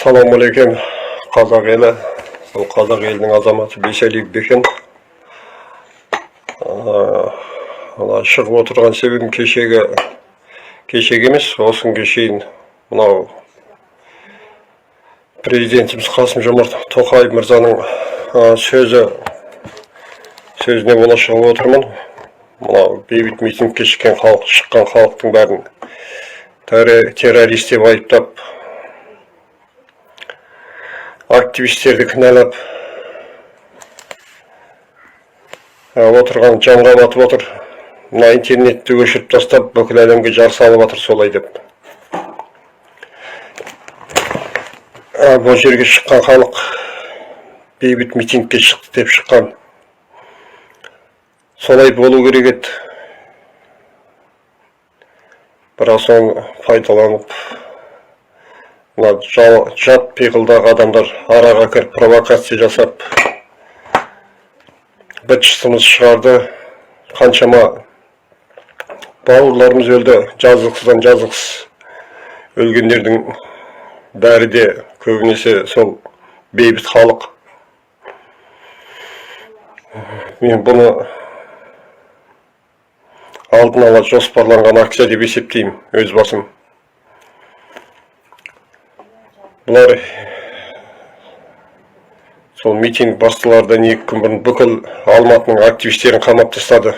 Ассалаумағалейкум, қазақ елі. Бұл қазақ елінің азаматы Бейсалиев Бекен. Шығып отырған себебім кешегі емес, осыны кешейін мынау президентіміз Қасым-Жомарт Тоқаев мырзаның сөзіне бола шығып отырмын. Мынау бейбіт митингке шыққан халықтың бәрін террорист деп айыптап, активистерді кінәлап отырған жанға батып отыр. Мына интернетті өшіріп тастап, бүкіл әлемге жар салып жатыр солай деп. Бұл жерге шыққан халық бейбіт митингке шықты деп шыққан. Солай болу керек еді. Бірақ соны пайдаланып, жат пиғылдағы адамдар араға кіріп провокация жасап, быт-шытымыз шығарды. Қаншама бауырларымыз өлді, жазықсыздан жазықсыз. Өлгендердің бәрі де көбінесе сол бейбіт халық. Мен бұны алдын ала жоспарланған акция деп есептеймін, өз басым. Бұлар сол митинг басталардан 2 күн бұрын бүкіл Алматының активистерін қамап тастады.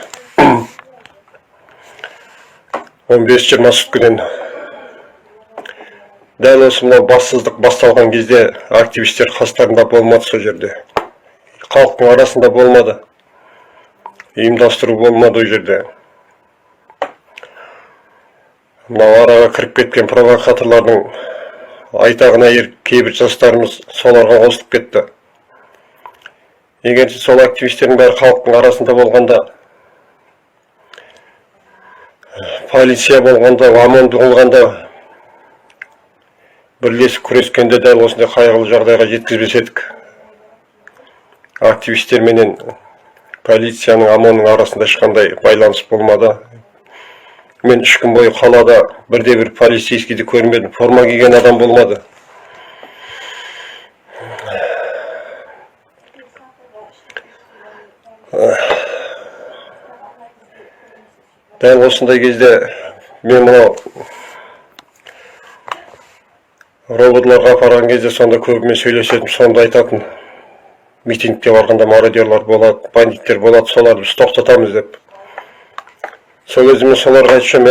15-20 күннен. Дәл осы мынау бассыздық басталған кезде активистер қастарында болмады сол жерде. Халықтың арасында болмады. Ұйымдастыру болмады ол жерде. Мынау араға кіріп кеткен провокаторлардың айтағына еріп кейбір жастарымыз соларға қосылып кетті. Егер сол активистердің бәрі халықтың арасында болғанда, полиция болғанда, ОМОН болғанда, бірлесіп күрескенде дәл осындай қайғылы жағдайға жеткізбес едік. Активистер менен полицияның, ОМОНның арасында ешқандай байланыс болмады. Мен 3 күн бойы қалада бірде-бір полицейскийді көрмедім. Форма киген адам болмады. Дәл осындай кезде мен мынау роботларға апарған кезде сонда көбімен сөйлесетім, сонда айтатын. Митингке барғанда мародерлар болады, бандиттер болады, соларды біз тоқтатамыз деп. Сол кезде мен соларға айтшым,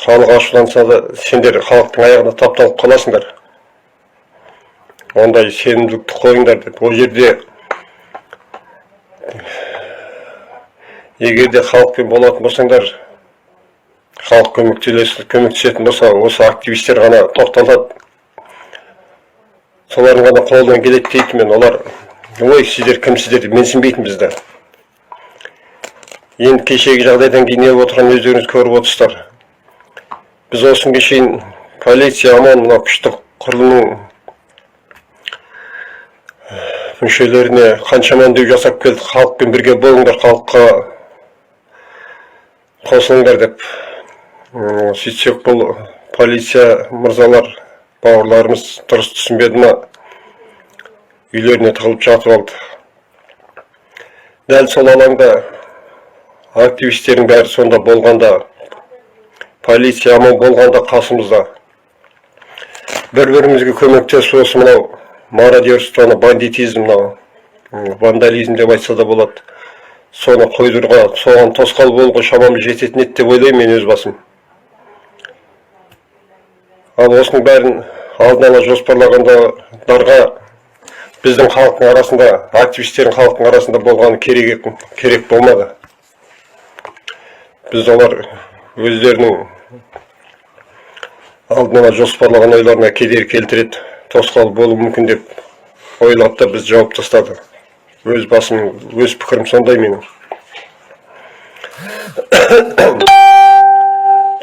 халық ашуланса да, сендер халықтың аяғына тапталып қаласыңдар. Ондай сенімділікті қойыңдар деп. Ол жерде егер де халықпен болатын болсаңдар, халық көмектесетін болса, осы активистер ғана тоқталады. Солардың ғана қолдан келеді дейді мен. Олар, ой, сіздер кімсіздер деп менсінбейтін бізді. Енді кешегі жағдайдан кейін не отырған өздеріңіз көріп отырсыздар. Біз осыны кешейін полиция, ОМОН, мынау күшті құрылымның мүшелеріне қаншама үндеу жасап келдік. Халықпен бірге болыңдар, халыққа қосылыңдар деп. Сөйтсек бұл полиция мырзалар, бауырларымыз дұрыс түсінбеді ма, үйлеріне тығылып жатып алды. Дәл сол алаңда активистердің бәрі сонда болғанда, полиция, ОМОН болғанда қасымызда. Бір-бірімізге көмектесіп осы мынау мародерствоны, бандитизм, вандализм деп айтса да болады. Соны қойдырға, соған тосқал болуға шамамыз жететін еді деп ойлаймын мен өз басым. Ал осының бәрін алдын ала жоспарлағандарға біздің халықтың арасында, активистердің халықтың арасында болғаны керек болмады. Біз олар өздерінің алдын ала жоспарлаған ойларына кедергі келтіреді, тосқал болу мүмкін деп ойлап та біз жауып тастады. Өз басым, өз пікірім сондай менің.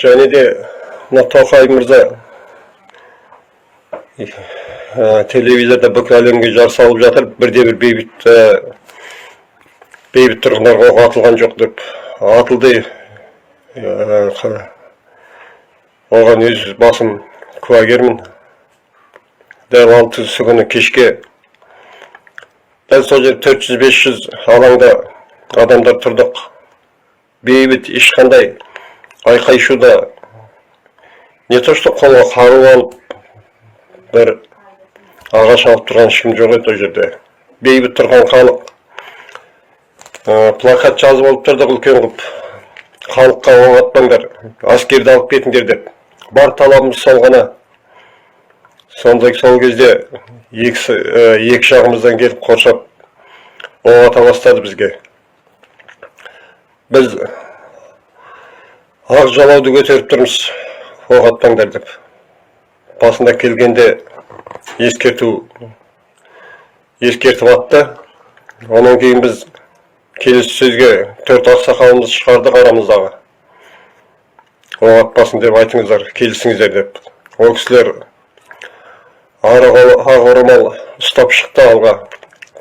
Және де Тоқаев мырза телевизорда бүкіл әлемге жар салып жатыр, бірде-бір бейбіт тұрғындарға оқ атылған жоқ деп. Атылды. Оған өз басым куәгермін. дәл 6 күні кешке дәл сол жер 400-500 алаңда адамдар тұрдық. Бейбіт, ешқандай айқай-шуда, не то что қолға қару алып, бір ағаш алып тұрған ешкім жоқ еді ол жерде. Бейбіт тұрған халық. Плакат жазып алып тұрдық үлкен қылып. Халыққа оң атпаңдар, аскерді алып кетіңдер деп. Бар талабымыз сол ғана. Сондай сол кезде екі жағымыздан келіп қоршап оң ата бастады бізге. Біз ақ жалауды көтеріп тұрмыз, оқ атпаңдар деп. Басында келгенде ескертіп атты. Онан кейін біз келесі сөзге 4 ақсақалымыз шығардық арамыздағы. Оқ атпасын деп айтыңыздар, келісіңіздер деп. Ол кісілер ақ орамал ұстап шықты алға.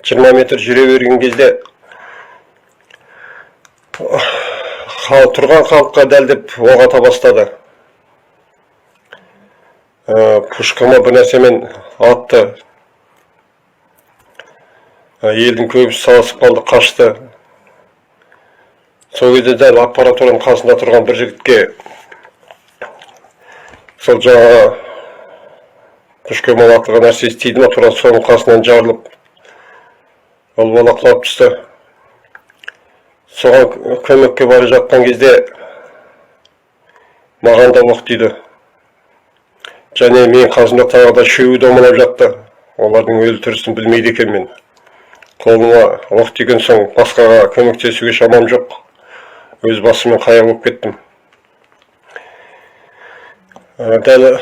20 метр жүре берген кезде тұрған халыққа дәлдеп оқ ата бастады. Пушкама бір нәрсемен атты. Елдің көбісі салысып қалды, қашты. Сол кезде дәл аппаратураның қасында тұрған бір жігітке сол жаңағы пушкама атылған нәрсе істейді ма, тура соның қасынан жарылып ол бала құлап түсті. Соған көмекке бара жатқан кезде маған да оқ тиді. Және мен қасымда тағы да үшеуі домалап жатты. Олардың өлі тірісін білмейді екен мен. Қолыма оқ тиген соң басқаға көмектесуге шамам жоқ. Өз басыммен қайық болып кеттім. Дәл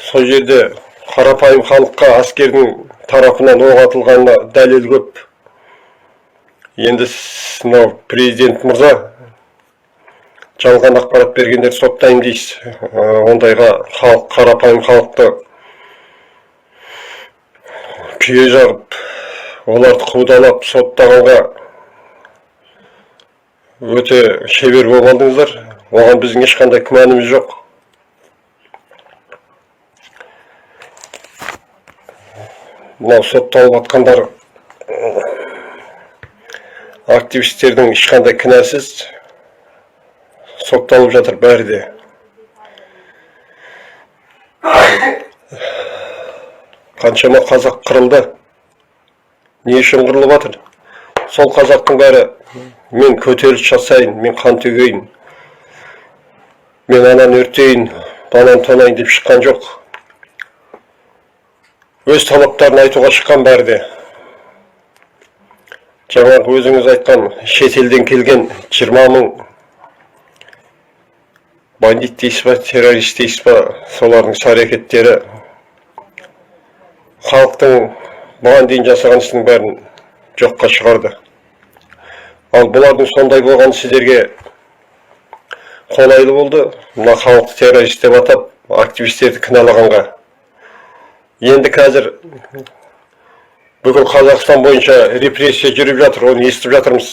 сол жерде қарапайым халыққа аскердің тарапынан оқ атылғанына дәлел көп. Енді мынау президент мырза жалған ақпарат бергендер соттайым дейсіз. Ондайға халық, қарапайым халықты күйе жағып, оларды қудалап соттағанға өте шебер болып алдыңыздар. Оған біздің ешқандай күмәніміз жоқ. Мынау сотталып атқандар активистердің ешқандай кінәсіз сотталып жатыр бәрі де. Қаншама қазақ қырылды. Не үшін қырылып жатыр? Сол қазақтың бәрі мен көтеріліс жасайын, мен қан төгейін, мен ананы өртейін, баланы тонайын деп шыққан жоқ. Өз талаптарын айтуға шыққан бәрі де. Жаңағы өзіңіз айтқан шетелден келген 20 мың бандит дейсіз ба, террорист дейсіз ба, солардың іс-әрекеттері халықтың бұған дейін жасаған ісінің бәрін жоққа шығарды. Ал бұлардың сондай болған сіздерге қолайлы болды. Мына халықты террорист деп атап, активистерді кінәлағанға. Енді қазір бүкіл Қазақстан бойынша репрессия жүріп жатыр, оны естіп жатырмыз.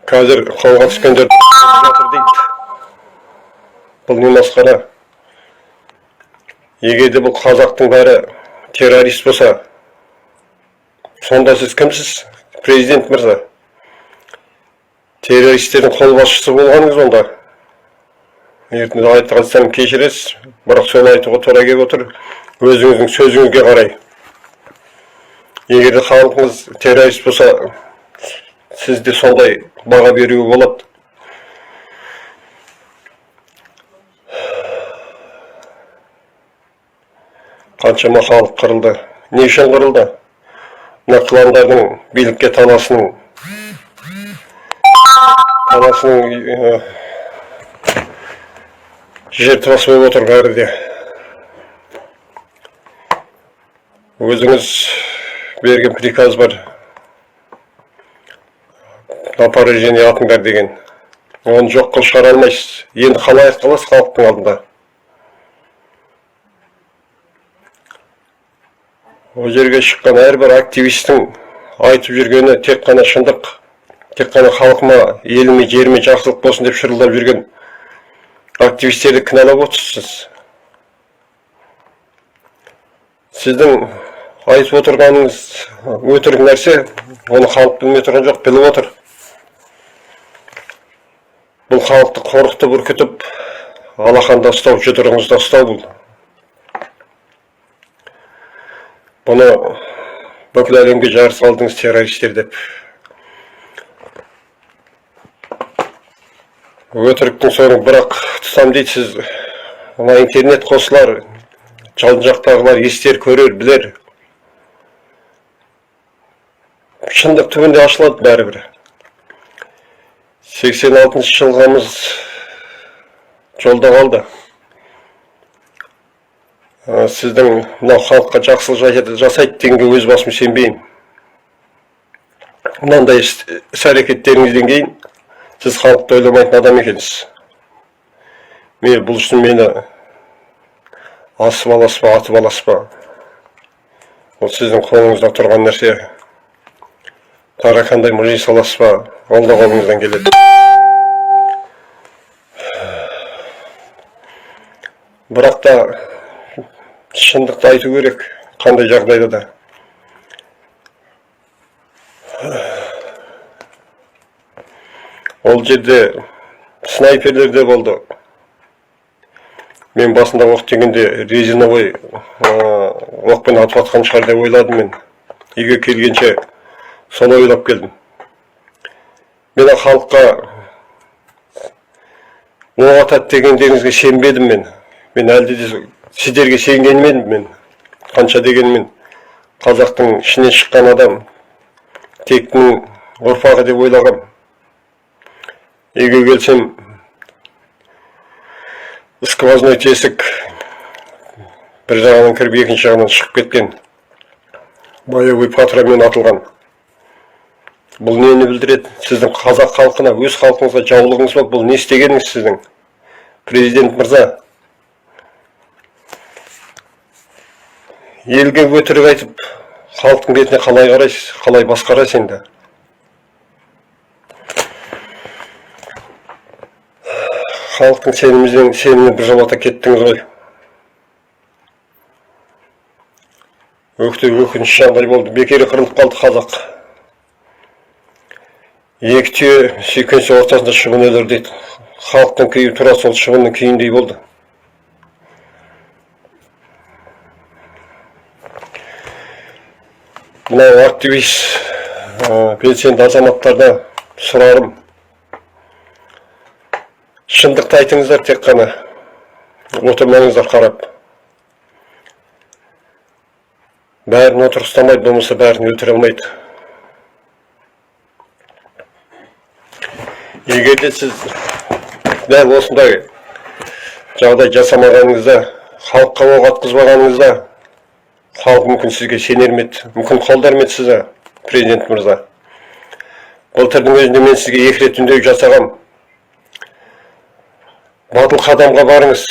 Қазір қолға түскендер жатыр дейді. Бұл не масқара? Егерде бұл қазақтың бәрі террорист болса, сонда сіз кімсіз? Президент мырза. Террористердің қолбасшысы болғаныңыз онда. Ертінде айтқансам кешіресіз, бірақ соны айтуға тура келіп отыр. Өзіңіздің сөзіңізге қарай. Егерде халқыңыз террорист болса, сізде сондай баға беруі болады. Қаншама халық қырылды. Не үшін қырылды? Мына кландардың билікке таласының жертвасы болып отыр бәрі де. Өзіңіз берген приказ бар. Напарежение атыңдар деген. Оны жоқ қыл шығара алмайсыз. Енді қалай айтқаласыз халықтың алдында? Ол жерге шыққан әрбір активистің айтып жүргені тек қана шындық, тек қана халқыма, еліме, жеріме жақсылық болсын деп шырылдап жүрген активисттерді кінәлап отырсыз. Сіздің айтып отырғаныңыз өтірік нәрсе, оны халық білмей тұрған жоқ, біліп отыр. Бұл халықты қорқытып үркітіп, алақанда ұстау, жұдырығыңызда ұстау бұл. Бұны бүкіл әлемге жар салдыңыз террористер деп. Өтіріктің соңы бірақ тұтам дейсіз. Мына интернет қосылар, жалын жақтағылар естер, көрер, білер. Шындық түбінде ашылады бәрібір. 86 жылғымыз жолда қалды. Сіздің мынау халыққа жақсылық жасайды дегенге өз басым сенбеймін. Мынандай іс-әрекеттеріңізден кейін сіз халықты ойламайтын адам екенсіз. Бұл үшін мені асып аласпа, атып аласпа. Ол сіздің қолыңызда тұрған нәрсе. Тарақандай мұжи саласпа, ол да қолыңыздан келеді. Бірақ та шындықты айту керек, қандай жағдайда да. Ол жерде снайперлер де болды. Мен басында оқ дегенде резиновый оқпен атып атқан шығар деп ойладым мен. Үйге келгенше соны ойлап келдім. Мен халыққа оқ атады дегендеріңізге сенбедім мен. Мен әлде де сіздерге сенгенмен мен. Қанша дегенмен қазақтың ішінен шыққан адам, тектің ұрпағы деп ойлағам. Үйге келсем, сквозной тесік бір жағынан кіріп екінші жағынан шығып кеткен. Боевой патронмен атылған. Бұл нені білдіреді? Сіздің қазақ халқына, өз халқыңызға жаулығыңыз ба? Бұл не істегеніңіз сіздің? Президент мырза, елге өтірік айтып, халықтың бетіне қалай қарайсыз, қалай басқарасыз енді? Халықтың сеніміне біржолата кеттіңіз ғой. Өкінішті жағдай болды. Бекері қырылып қалды қазақ. Екі түйе сүйкенсе ортасында шыбын өлер дейді. Халықтың күйі тура сол шыбынның күйіндей болды. Мынау активист, белсенді азаматтарда сұрарым. Шындықты айтыңыздар тек қана. Отырмаңыздар қарап. Бәрін отырғызтамайды, болмаса бәрін өлтіре алмайды. Егер де сіз дәл осындай жағдай жасамағаныңызда, халыққа оқ атқызбағаныңызда, халық мүмкін сізге сенер ме еді, мүмкін қолдар ма еді сізді, президент мырза. Былтырдың өзінде мен сізге 2 рет үндеу жасағам. Батыл қадамға барыңыз,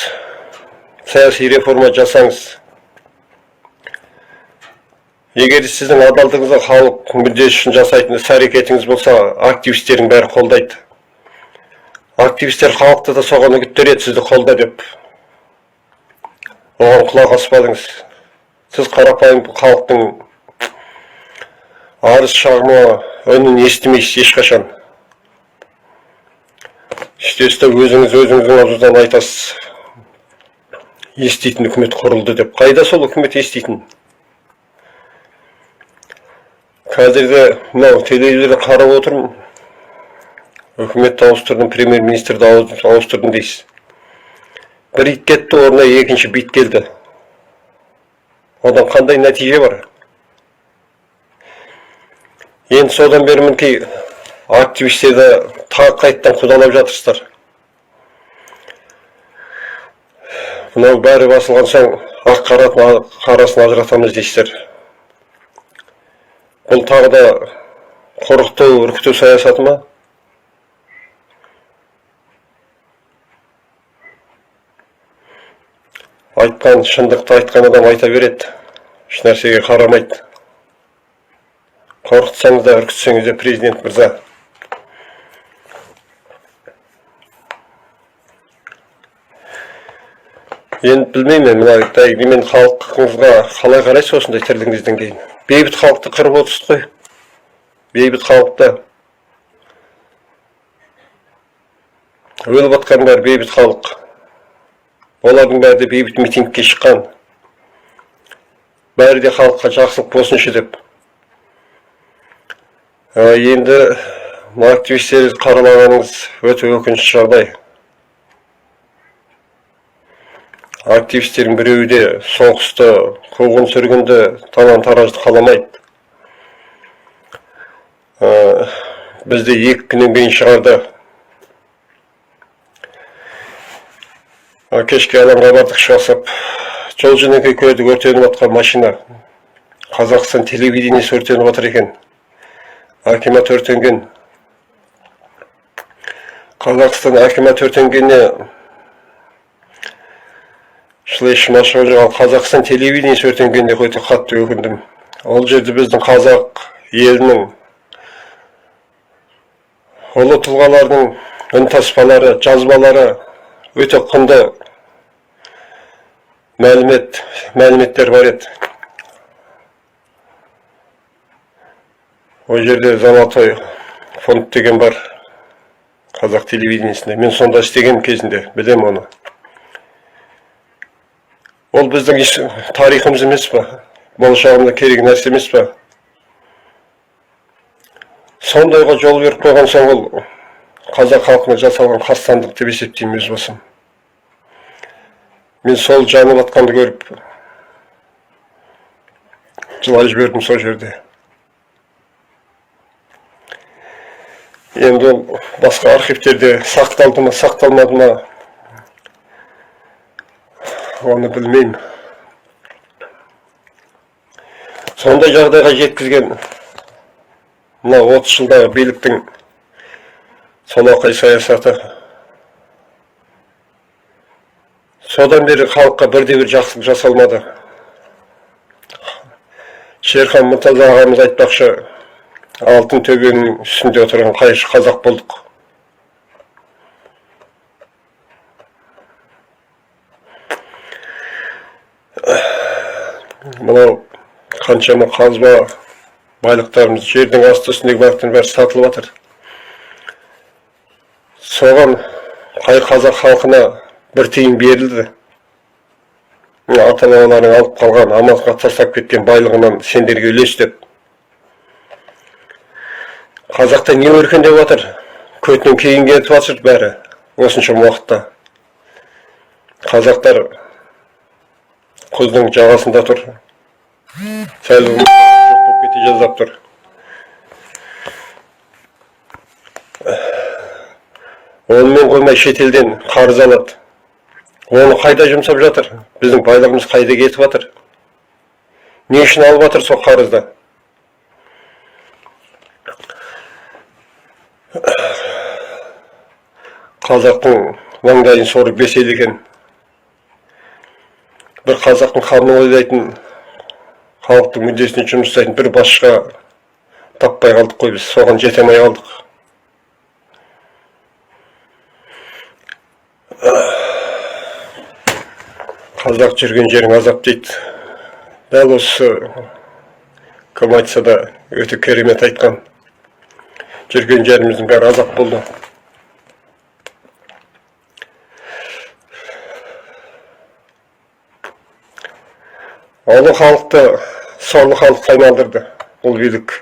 саяси реформа жасаңыз. Егер сіздің адалдығыңызға халық мүддесі үшін жасайтын іс-әрекетіңіз болса, активистердің бәрі қолдайды. Активистер халықты да соған үгіттер сізді қолда деп. Оған құлақ аспадыңыз. Сіз қарапайым халықтың арыз шағымы үнін естімейсіз ешқашан. Үстесті өзіңіздің аузыңыздан айтасыз. Еститін үкімет құрылды деп. Қайда сол үкімет еститін? Қазірде мынау телевизорда қарап отырмын. Үкіметті ауыстырдым, премьер-министрді ауыстырдым дейсіз. Бір ит кетті, орнына екінші бит келді. Одан қандай нәтиже бар? Енді содан бері мінекей активистерді тағы қайттан қудалап жатырсыздар. Мынау бәрі басылған соң ақ қарасын ажыратамыз дейсіздер. Бұл тағы да қорқыту, үркіту саясаты ма? Айтқан, шындықты айтқан адам айта береді. Еш нәрсеге қарамайды. Қорқытсаңыз да, үркітсеңіз де президент мырза. Енді білмеймін, мен халқыңызға қалай қарайсыз осындай тірлігіңізден кейін? Бейбіт халықты қырып отырсыз ғой. Бейбіт халықты. Өліп жатқандар бейбіт халық. Олардың бәрі де бейбіт митингке шыққан. Бәрі де халыққа жақсылық болсыншы деп. Енді активистерді қаралағаныңыз өте өкінішті жағдай. Активистердің біреуі де соғысты, қуғын сүргінді, талан-таражды қаламайды. Бізде 2 күннен кейін шығарды. Кешке алаңға бардық шығасып. Жол жөнекей көрдік, өртеніп жатқан машина. Қазақстан телевидениесі өртеніп жатыр екен. Акимат өртенген. Қазақстан акимат өртенгеніне Шлейші машығы жоқ, Қазақстан телевидениесі өртенгенде өте қатты өкіндім. Ол жерде біздің қазақ елінің ұлы тұлғалардың үнтаспалары, жазбалары өте құнды мәліметтер бар еді. Ол жерде Золотой фонд деген бар қазақ телевидениесінде. Мен сонда істеген кезінде білем оны. Ол біздің тарихымыз емес па? Болашағымызда керек нәрсе емес па? Сондайға жол беріп қойған соң ол қазақ халқына жасалған қастандық деп есептеймін өз басым. Мен сол жанып жатқанды көріп жылай жібердім сол жерде. Енді ол басқа архивтерде сақталды ма, сақталмады ма, оны білмеймін. Сондай жағдайға жеткізген мына 30 жылдағы биліктің солақай саясаты. Содан бері халыққа бірде-бір жақсылық жасалмады. Шерхан Мұртаза ағамыз айтпақшы, алтын төбенің үстінде отырған қайшы қазақ болдық. Мынау қаншама қазба байлықтарымыз, жердің асты үстіндегі байлықтың бәрі сатылып жатыр. Соған қай қазақ халқына бір тиын берілді. Ата-бабаларың алып қалған, аманатқа тастап кеткен байлығынан сендерге үлес деп. Қазақта не өркендеп жатыр? Көтінен кейін кетіп жатыр бәрі осынша уақытта. Қазақтар құздың жағасында тұр. Сәл жоқ болып кете жаздап тұр. Онымен қоймай шетелден қарыз алады. Оны қайда жұмсап жатыр? Біздің байлығымыз қайда кетіп жатыр? Не үшін алып жатыр сол қарызды? Қазақтың маңдайын сорып беседі екен. Бір қазақтың қамын ойлайтын, халықтың мүддесіне жұмыс жасайтын бір басшыға таппай қалдық қой біз, соған жете алмай қалдық. Қазақ жүрген жерің азап дейді. Дәл осы кім айтса да өте керемет айтқан. Жүрген жеріміздің бәрі азап болды. Олы халықты сорлы халыққа айналдырды бұл билік.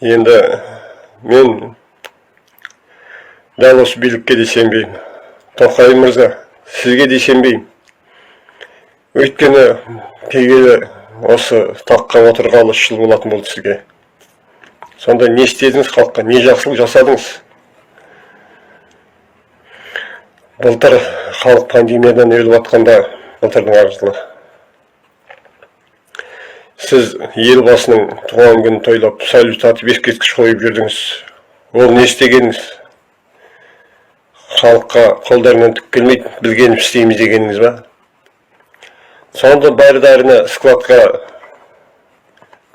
Енді мен дәл осы билікке де сенбеймін. Тоқаев мырза, сізге де сенбеймін. Өйткені келгелі осы таққа отырғалы 3 жыл болатын болды сізге. Сонда не істедіңіз халыққа, не жақсылық жасадыңыз? Былтыр халық пандемиядан өліп жатқанда, былтырдың ағызылы. Сіз елбасының туған күнін тойлап, салют атып, ескерткіш қойып жүрдіңіз. Ол не істегеніңіз? Халыққа қолдарынан түк келмейді, білгеніп істейміз дегеніңіз ба? Сонда бәрі-дәріні складқа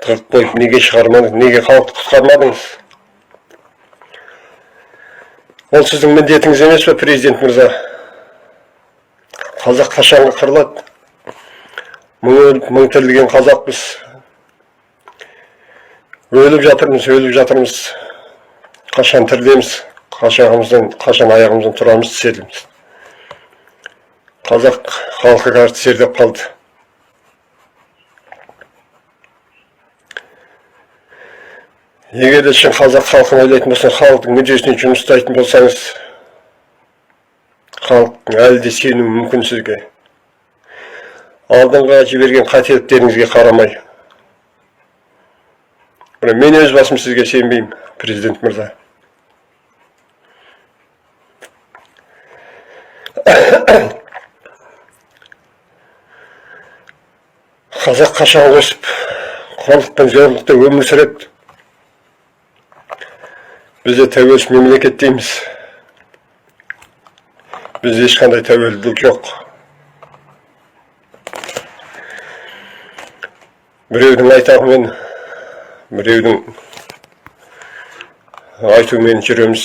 тығып қойып, неге шығармадыңыз, неге халықты құтқармадыңыз? Ол сіздің міндетіңіз емес пе, президент мырза? Қазақ қашанғы қырылады? Мың тірілген қазақпыз. Өліп жатырмыз. Қашан тірілеміз, қашан аяғымыздан тұрамыз, тізерліміз. Қазақ халқы қазір тізерлеп қалды. Егер де шын қазақ халқын ойлайтын болсаң, халықтың мүддесіне жұмыс жасайтын болсаңыз, халықтың әлі де сенуі мүмкін сізге. Алдыңға жіберген қателіктеріңізге қарамай. Мен өз басым сізге сенбеймін, президент мырза. Қазақ қашан өсіп, қорлық пен зорлықта өмір сүреді. Бізде тәуелсіз мемлекет дейміз. Бізде ешқандай тәуелділік жоқ. Біреудің айтағымен, біреудің айтуымен жүреміз.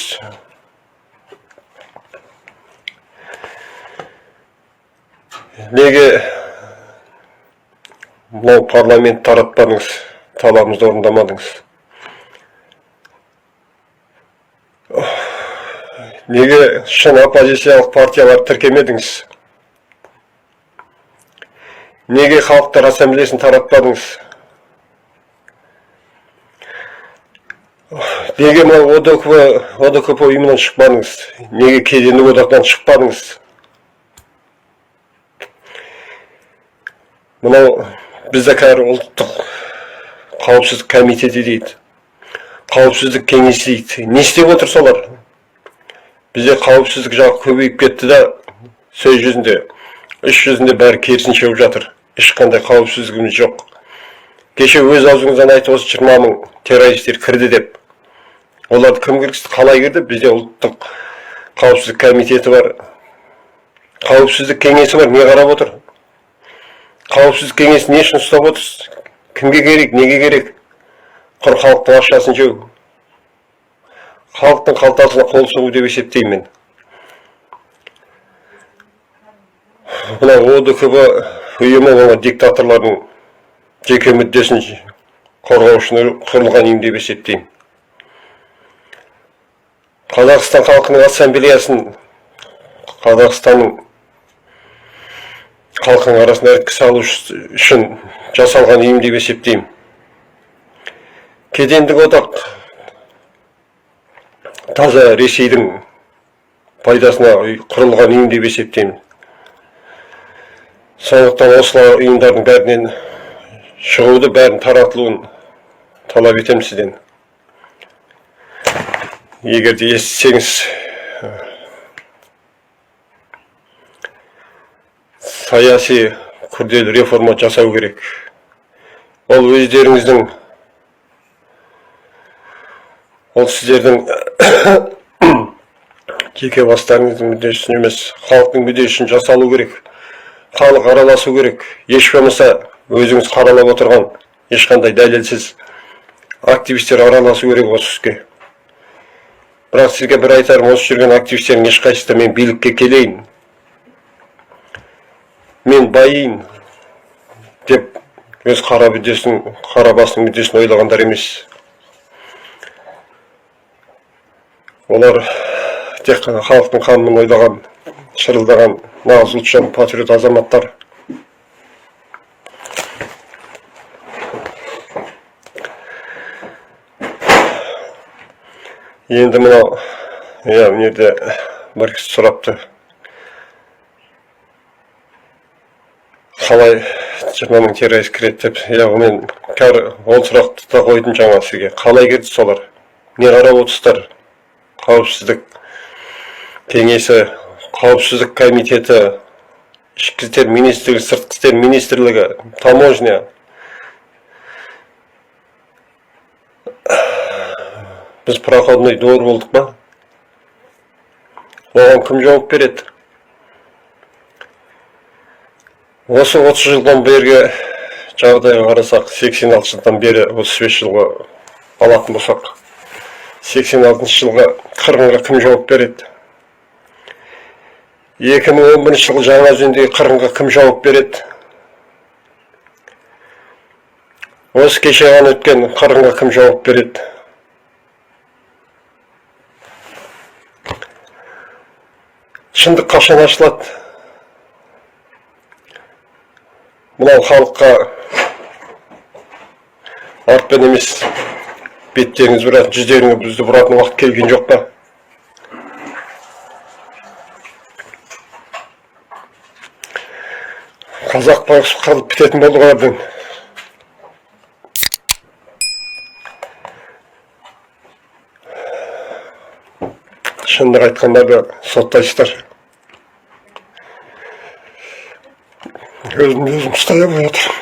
Неге мынау парламент таратпадыңыз, талабымызды орындамадыңыз? Неге шын оппозициялық партиялар тіркемедіңіз? Неге халықтар ассамблеясын таратпадыңыз? Неге мынау ОДКБ ұйымынан шықпадыңыз? Неге кедендік одақтан шықпадыңыз? Мынау бізді қазір ұлттық қауіпсіздік комитеті дейді, қауіпсіздік кеңесі дейді. Не істеп отыр солар? Бізде қауіпсіздік жағы көбейіп кетті да, сөз жүзінде, іс жүзінде бәрі керісінше болып жатыр. Ешқандай қауіпсіздігіміз жоқ. Кеше өз аузыңыздан айтып, осы 20 мың террористер кірді деп. Оларды кім кіргізді, қалай кірді? Бізде ұлттық қауіпсіздік комитеті бар, қауіпсіздік кеңесі бар, не қарап отыр? Қауіпсіздік кеңесі не үшін ұстап отырсыз? Кімге керек, неге керек? Құр халықтың ақшасын жеу. Халықтың қалтасына қол сұғу деп есептеймін. Мына ОДКБ ұйымы оны диктаторлардың жеке мүддесін қорғау үшін құрылған ұйым деп есептеймін. Қазақстан халқының ассамблеясын Қазақстанның халқының арасында іріткі салу үшін жасалған ұйым деп есептеймін. Кедендік одақ таза Ресейдің пайдасына құрылған ұйым деп есептеймін. Сондықтан осылар ұйымдардың бәрінен шығуды, бәрін таратылуын талап етемін сізден. Егер де естісеңіз, саяси күрделі реформа жасау керек. Ол өздеріңіздің, ол сіздердің жеке бастарыңыздың мүддесін емес, халықтың мүддесін жасалу керек. Халық араласу керек. Еш болмаса өзіңіз қаралап отырған ешқандай дәлелсіз активистер араласу керек осы іске. Бірақ сізге бір айтарым, осы жүрген активистердің ешқайсысы мен билікке келейін, мен байын деп өз қара басының мүддесін ойлағандар емес. Олар тек қана халықтың қамын ойлаған, шырылдаған нағыз ұлтжан патриот азаматтар. Енді мынау, мына жерде бір кісі сұрапты. Қалай 20 мың террорист кіреді деп. Мен ол сұрақты да қойдым жаңа сізге. Қалай кірді солар? Не қарап отырсыздар? Қауіпсіздік кеңесі, қауіпсіздік комитеті, ішкі істер министрлігі, сыртқы істер министрлігі, таможня. Біз проходной двор болдық па? Оған кім жауап береді? Осы 30 жылдан бергі жағдайға қарасақ, 86 жылдан бері 35 жылға алатын болсақ, 86 жылға қырғынға кім жауап береді? 2011 жылғы Жаңаөзендегі қырғынға кім жауап береді? Осы кеше ғана өткен қырғынға кім жауап береді? Шындық қашан ашылады? Мынау халыққа артпен емес, беттеріңіз бұратын, жүздеріңізді бұратын уақыт келген жоқ па? Қазақ байғұс қалып бітетін болды ғой әбден. Шындық айтқандарды соттайсыздар. Өзім ұстай алмай отыр.